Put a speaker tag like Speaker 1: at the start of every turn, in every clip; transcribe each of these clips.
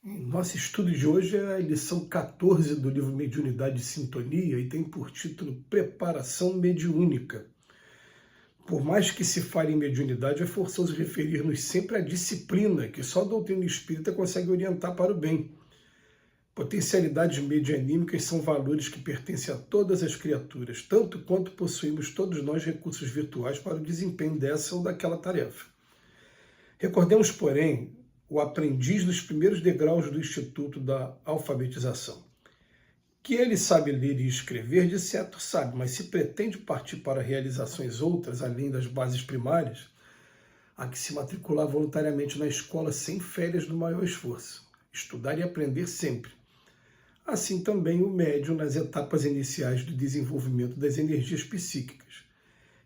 Speaker 1: Nosso estudo de hoje é a lição 14 do livro Mediunidade e Sintonia e tem por título Preparação Mediúnica. Por mais que se fale em mediunidade, é forçoso referir-nos sempre à disciplina, que só a doutrina espírita consegue orientar para o bem. Potencialidades medianímicas são valores que pertencem a todas as criaturas, tanto quanto possuímos todos nós recursos virtuais para o desempenho dessa ou daquela tarefa. Recordemos, porém, o aprendiz dos primeiros degraus do Instituto da Alfabetização. Que ele sabe ler e escrever, de certo sabe, mas se pretende partir para realizações outras, além das bases primárias, há que se matricular voluntariamente na escola sem férias do maior esforço, estudar e aprender sempre. Assim também o médium nas etapas iniciais do desenvolvimento das energias psíquicas.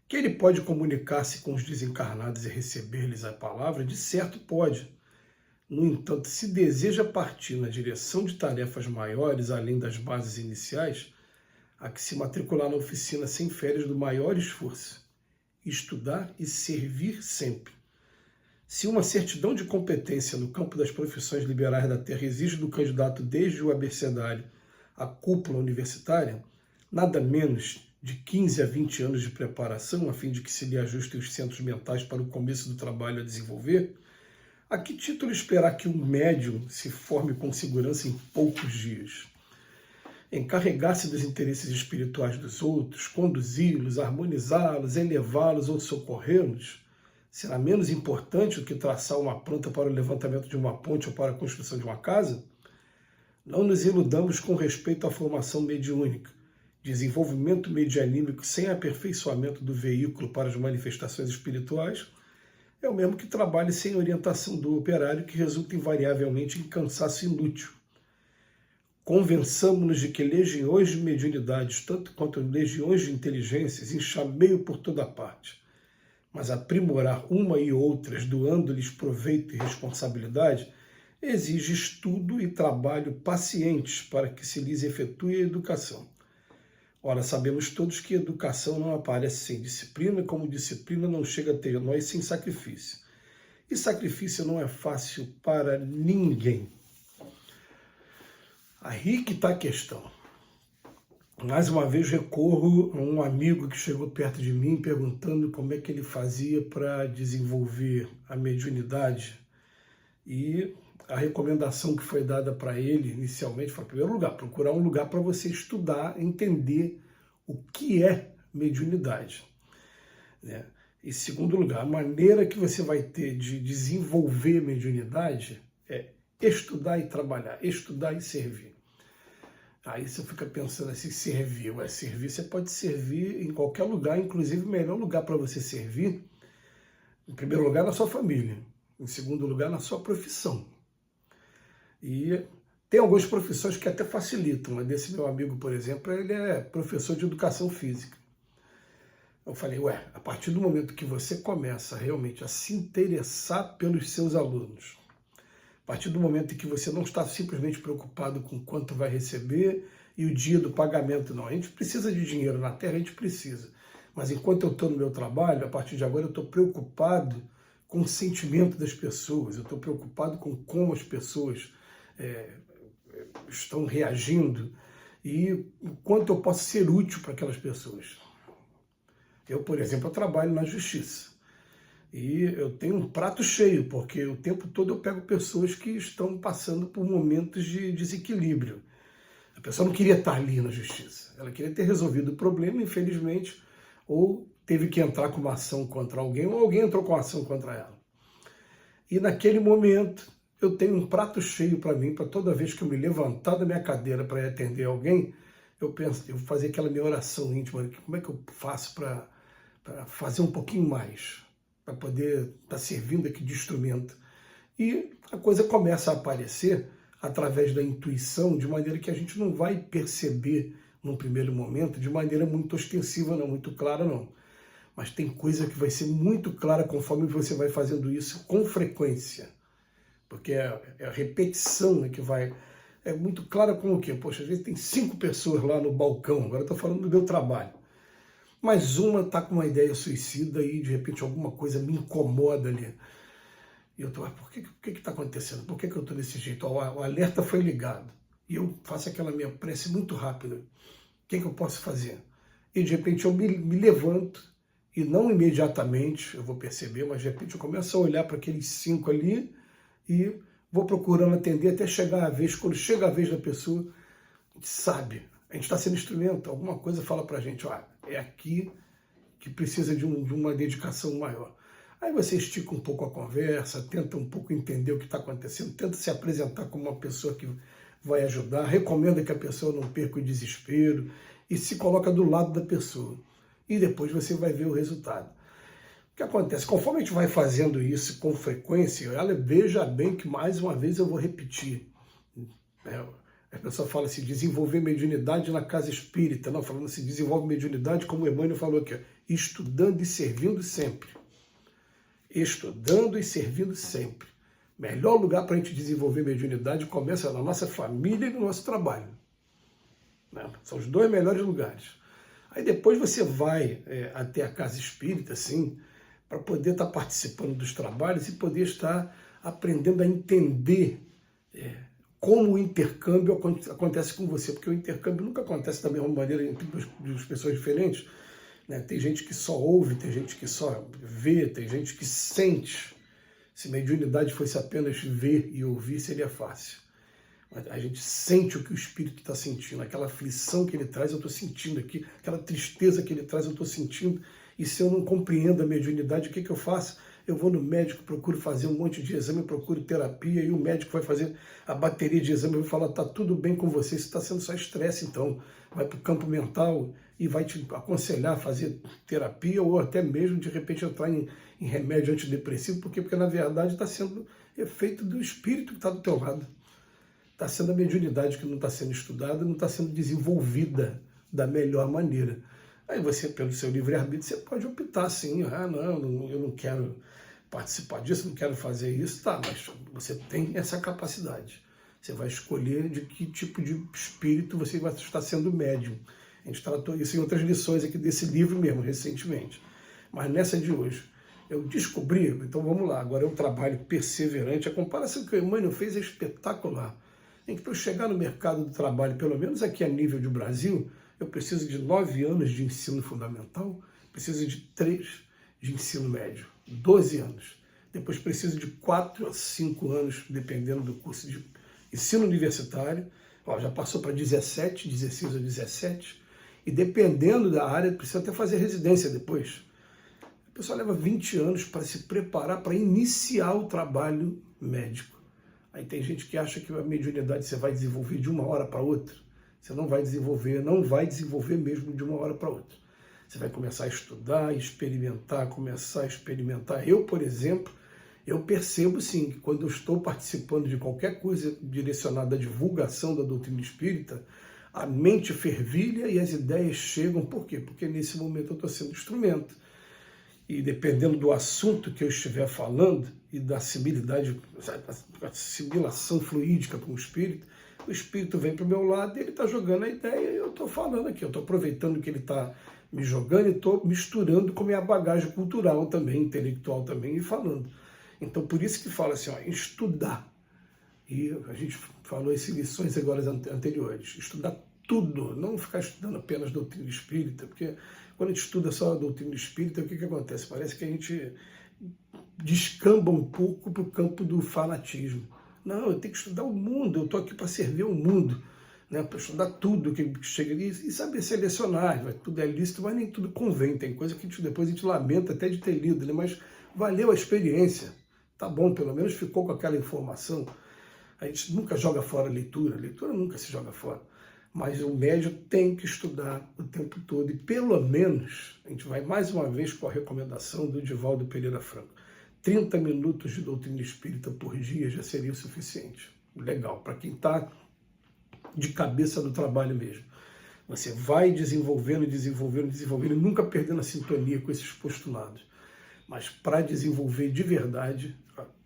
Speaker 1: Que ele pode comunicar-se com os desencarnados e receber-lhes a palavra, de certo pode. No entanto, se deseja partir na direção de tarefas maiores, além das bases iniciais, há que se matricular na oficina sem férias do maior esforço, estudar e servir sempre. Se uma certidão de competência no campo das profissões liberais da Terra exige do candidato desde o abecedário à cúpula universitária, nada menos de 15 a 20 anos de preparação, a fim de que se lhe ajustem os centros mentais para o começo do trabalho a desenvolver, a que título esperar que um médium se forme com segurança em poucos dias? Encarregar-se dos interesses espirituais dos outros, conduzi-los, harmonizá-los, elevá-los ou socorrê-los, será menos importante do que traçar uma planta para o levantamento de uma ponte ou para a construção de uma casa? Não nos iludamos com respeito à formação mediúnica. Desenvolvimento medianímico sem aperfeiçoamento do veículo para as manifestações espirituais é o mesmo que trabalhe sem orientação do operário, que resulta invariavelmente em cansaço inútil. Convençamo-nos de que legiões de mediunidades, tanto quanto legiões de inteligências, enxameiam por toda parte. Mas aprimorar uma e outras, doando-lhes proveito e responsabilidade, exige estudo e trabalho pacientes para que se lhes efetue a educação. Ora, sabemos todos que educação não aparece sem disciplina, como disciplina não chega a ter nós sem sacrifício. E sacrifício não é fácil para ninguém. Aí que está a questão. Mais uma vez recorro a um amigo que chegou perto de mim perguntando como é que ele fazia para desenvolver a mediunidade. E a recomendação que foi dada para ele inicialmente foi, em primeiro lugar, procurar um lugar para você estudar, entender o que é mediunidade. Né? Em segundo lugar, a maneira que você vai ter de desenvolver mediunidade é estudar e trabalhar, estudar e servir. Aí você fica pensando assim, servir. Servir, você pode servir em qualquer lugar, inclusive o melhor lugar para você servir, em primeiro lugar, na sua família, em segundo lugar, na sua profissão. E tem algumas profissões que até facilitam, mas desse meu amigo, por exemplo, ele é professor de educação física. Eu falei, a partir do momento que você começa realmente a se interessar pelos seus alunos, a partir do momento em que você não está simplesmente preocupado com quanto vai receber e o dia do pagamento, não. A gente precisa de dinheiro na Terra, a gente precisa. Mas enquanto eu estou no meu trabalho, a partir de agora eu estou preocupado com o sentimento das pessoas, eu estou preocupado com como as pessoas estão reagindo e o quanto eu posso ser útil para aquelas pessoas. Eu, por exemplo, eu trabalho na justiça e eu tenho um prato cheio, porque o tempo todo eu pego pessoas que estão passando por momentos de desequilíbrio. A pessoa não queria estar ali na justiça, ela queria ter resolvido o problema, infelizmente, ou teve que entrar com uma ação contra alguém, ou alguém entrou com uma ação contra ela. E naquele momento, eu tenho um prato cheio para mim, para toda vez que eu me levantar da minha cadeira para atender alguém, eu penso, eu vou fazer aquela minha oração íntima, como é que eu faço para fazer um pouquinho mais, para poder estar servindo aqui de instrumento. E a coisa começa a aparecer através da intuição, de maneira que a gente não vai perceber num primeiro momento, de maneira muito ostensiva, não, muito clara não. Mas tem coisa que vai ser muito clara conforme você vai fazendo isso com frequência. Porque é a repetição que vai... É muito clara com o quê? Poxa, às vezes tem 5 pessoas lá no balcão, agora eu estou falando do meu trabalho. Mas uma está com uma ideia suicida e de repente alguma coisa me incomoda ali. E eu estou, por que está acontecendo? Por que eu estou desse jeito? O alerta foi ligado. E eu faço aquela minha prece muito rápida. O que eu posso fazer? E de repente eu me levanto, e não imediatamente eu vou perceber, mas de repente eu começo a olhar para aqueles 5 ali e vou procurando atender até chegar a vez. Quando chega a vez da pessoa, a gente sabe, a gente está sendo instrumento, alguma coisa fala para a gente, é aqui que precisa de uma dedicação maior. Aí você estica um pouco a conversa, tenta um pouco entender o que está acontecendo, tenta se apresentar como uma pessoa que vai ajudar, recomenda que a pessoa não perca o desespero e se coloca do lado da pessoa. E depois você vai ver o resultado. O que acontece? Conforme a gente vai fazendo isso com frequência, veja bem que mais uma vez eu vou repetir. A pessoa fala assim, desenvolver mediunidade na casa espírita. Não, falando assim, desenvolve mediunidade, como o Emmanuel falou aqui, estudando e servindo sempre. Estudando e servindo sempre. Melhor lugar para a gente desenvolver mediunidade começa na nossa família e no nosso trabalho. São os 2 melhores lugares. Aí depois você vai até a casa espírita, assim, para poder estar participando dos trabalhos e poder estar aprendendo a entender como o intercâmbio acontece com você, porque o intercâmbio nunca acontece da mesma maneira entre duas pessoas diferentes. Tem gente que só ouve, tem gente que só vê, tem gente que sente. Se mediunidade fosse apenas ver e ouvir, seria fácil. Mas a gente sente o que o espírito está sentindo, aquela aflição que ele traz, eu estou sentindo aqui, aquela tristeza que ele traz, eu estou sentindo. E se eu não compreendo a mediunidade, o que eu faço? Eu vou no médico, procuro fazer um monte de exame, procuro terapia, e o médico vai fazer a bateria de exame, eu vou falar, está tudo bem com você, isso está sendo só estresse, então. Vai para o campo mental e vai te aconselhar a fazer terapia, ou até mesmo, de repente, entrar em remédio antidepressivo, porque na verdade está sendo efeito do espírito que está do teu lado. Está sendo a mediunidade que não está sendo estudada, não está sendo desenvolvida da melhor maneira. Aí você, pelo seu livre-arbítrio, você pode optar assim, eu não quero participar disso, não quero fazer isso, tá, mas você tem essa capacidade. Você vai escolher de que tipo de espírito você vai estar sendo médium. A gente tratou isso em outras lições aqui desse livro mesmo, recentemente. Mas nessa de hoje, eu descobri, então vamos lá, agora é um trabalho perseverante. A comparação que o Emmanuel fez é espetacular. Em que para eu chegar no mercado do trabalho, pelo menos aqui a nível de Brasil, eu preciso de 9 anos de ensino fundamental, preciso de 3 de ensino médio, 12 anos. Depois preciso de 4 a 5 anos, dependendo do curso de ensino universitário. Já passou para 17, 16 ou 17. E dependendo da área, precisa até fazer residência depois. A pessoa leva 20 anos para se preparar para iniciar o trabalho médico. Aí tem gente que acha que a mediunidade você vai desenvolver de uma hora para outra. Você não vai desenvolver mesmo de uma hora para outra. Você vai começar a estudar, começar a experimentar. Eu, por exemplo, eu percebo sim que quando eu estou participando de qualquer coisa direcionada à divulgação da doutrina espírita, a mente fervilha e as ideias chegam. Por quê? Porque nesse momento eu estou sendo instrumento. E dependendo do assunto que eu estiver falando e da assimilação fluídica com o espírito vem para o meu lado e ele está jogando a ideia e eu estou falando aqui. Eu estou aproveitando o que ele está me jogando e estou misturando com a minha bagagem cultural também, intelectual também, e falando. Então, por isso que fala assim, estudar. E a gente falou isso em lições agora anteriores. Estudar tudo, não ficar estudando apenas doutrina espírita, porque quando a gente estuda só a doutrina espírita, o que acontece? Parece que a gente descamba um pouco para o campo do fanatismo. Não, eu tenho que estudar o mundo, eu estou aqui para servir o mundo, para estudar tudo que chega ali e saber selecionar. Tudo é lícito, mas nem tudo convém. Tem coisa que depois a gente lamenta até de ter lido, mas valeu a experiência. Tá bom, pelo menos ficou com aquela informação. A gente nunca joga fora a leitura nunca se joga fora. Mas o médium tem que estudar o tempo todo. E pelo menos, a gente vai mais uma vez com a recomendação do Divaldo Pereira Franco. 30 minutos de doutrina espírita por dia já seria o suficiente. Legal, para quem está de cabeça no trabalho mesmo. Você vai desenvolvendo, e nunca perdendo a sintonia com esses postulados. Mas para desenvolver de verdade,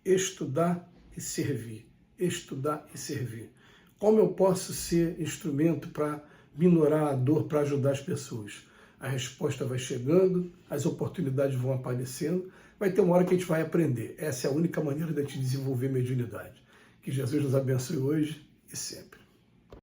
Speaker 1: estudar e servir. Estudar e servir. Como eu posso ser instrumento para minorar a dor, para ajudar as pessoas? A resposta vai chegando, as oportunidades vão aparecendo, vai ter uma hora que a gente vai aprender. Essa é a única maneira de a gente desenvolver mediunidade. Que Jesus nos abençoe hoje e sempre.